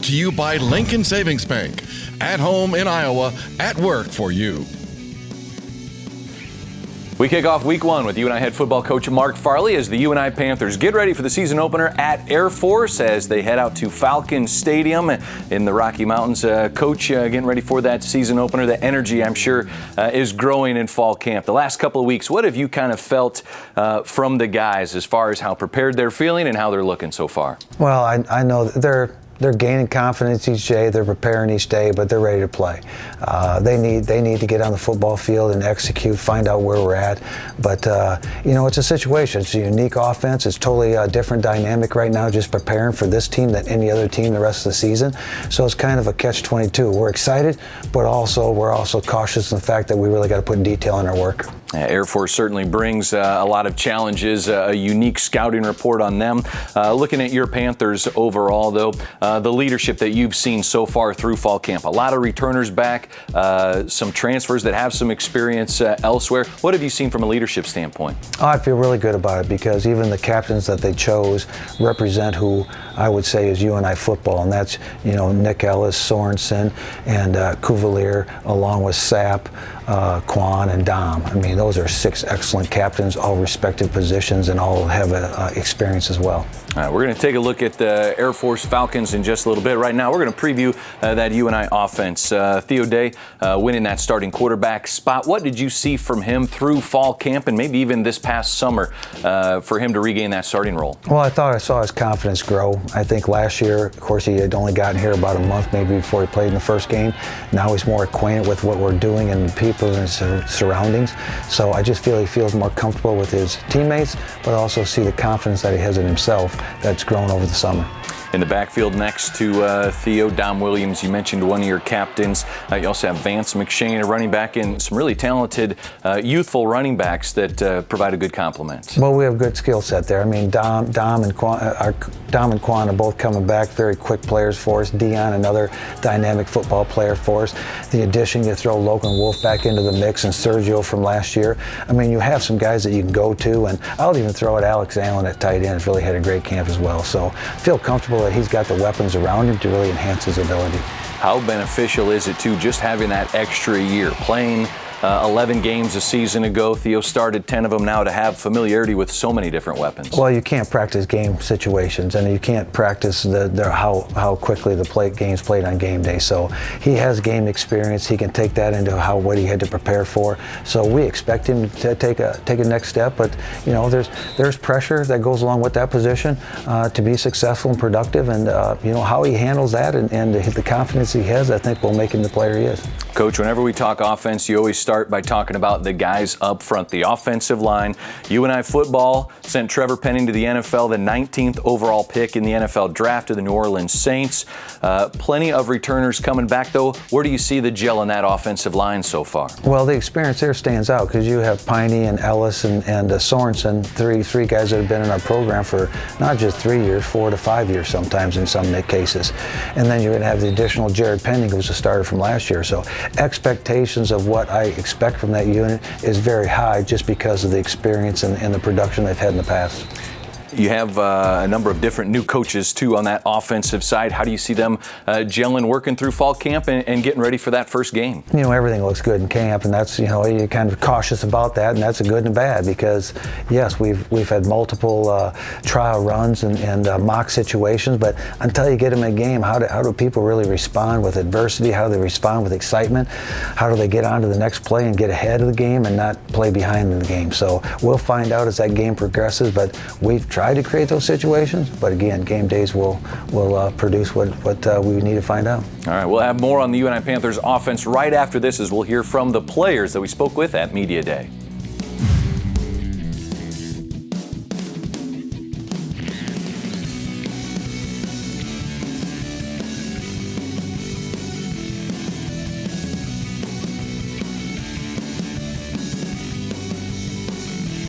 to you by Lincoln Savings Bank. At home in Iowa, at work for you. We kick off week one with UNI head football coach Mark Farley as the UNI Panthers get ready for the season opener at Air Force as they head out to Falcon Stadium in the Rocky Mountains. Coach, getting ready for that season opener. The energy, I'm sure, is growing in fall camp. The last couple of weeks, what have you kind of felt from the guys as far as how prepared they're feeling and how they're looking so far? Well, I know that they're gaining confidence each day. They're preparing each day, but they're ready to play. They need to get on the football field and execute, find out where we're at. But it's a situation. It's a unique offense. It's totally a different dynamic right now, just preparing for this team than any other team the rest of the season. So it's kind of a catch-22. We're excited, but we're also cautious in the fact that we really got to put detail in our work. Air Force certainly brings a lot of challenges, a unique scouting report on them. Looking at your Panthers overall, though, the leadership that you've seen so far through fall camp, a lot of returners back, some transfers that have some experience elsewhere. What have you seen from a leadership standpoint? I feel really good about it because even the captains that they chose represent who I would say is UNI football, and that's Nick Ellis, Sorensen, and Cuvalier, along with Sept, Quan, and Dom. I mean, those are 6 excellent captains, all respected positions, and all have experience as well. All right, we're going to take a look at the Air Force Falcons in just a little bit. Right now, we're going to preview that UNI offense. Theo Day winning that starting quarterback spot. What did you see from him through fall camp and maybe even this past summer for him to regain that starting role? Well, I thought I saw his confidence grow. I think last year, of course, he had only gotten here about a month maybe before he played in the first game. Now he's more acquainted with what we're doing and the people and surroundings. So I just feel he feels more comfortable with his teammates, but also see the confidence that he has in himself that's grown over the summer. In the backfield next to Theo, Dom Williams, you mentioned one of your captains. You also have Vance McShane, a running back, and some really talented youthful running backs that provide a good complement. Well, we have a good skill set there. I mean, Dom and Quan are both coming back, very quick players for us. Dion, another dynamic football player for us. The addition, you throw Logan Wolf back into the mix and Sergio from last year. I mean, you have some guys that you can go to, and I'll even throw at Alex Allen at tight end. He's really had a great camp as well. So I feel comfortable that he's got the weapons around him to really enhance his ability. How beneficial is it, too, just having that extra year, playing 11 games a season ago? Theo started 10 of them now, to have familiarity with so many different weapons. Well, you can't practice game situations, and you can't practice how quickly the game's played on game day. So he has game experience. He can take that into what he had to prepare for. So we expect him to take a next step. But there's pressure that goes along with that position to be successful and productive. And how he handles that and the confidence he has, I think, will make him the player he is. Coach, whenever we talk offense, you always start by talking about the guys up front, the offensive line. UNI football sent Trevor Penning to the NFL, the 19th overall pick in the NFL draft to the New Orleans Saints. Plenty of returners coming back, though. Where do you see the gel in that offensive line so far? Well, the experience there stands out because you have Piney and Ellis and Sorensen, three guys that have been in our program for not just 3 years, 4 to 5 years sometimes in some cases. And then you're going to have the additional Jared Penning, who was a starter from last year. So expectations of what I expect from that unit is very high just because of the experience and the production they've had in the past. You have a number of different new coaches, too, on that offensive side. How do you see them gelling, working through fall camp and getting ready for that first game? Everything looks good in camp, and that's, you're kind of cautious about that, and that's a good and a bad because, yes, we've had multiple trial runs and mock situations, but until you get them in a game, how do people really respond with adversity? How do they respond with excitement? How do they get on to the next play and get ahead of the game and not play behind in the game? So we'll find out as that game progresses, but we've tried to create those situations, but again, game days will produce what we need to find out. All right, we'll have more on the UNI Panthers offense right after this as we'll hear from the players that we spoke with at Media Day.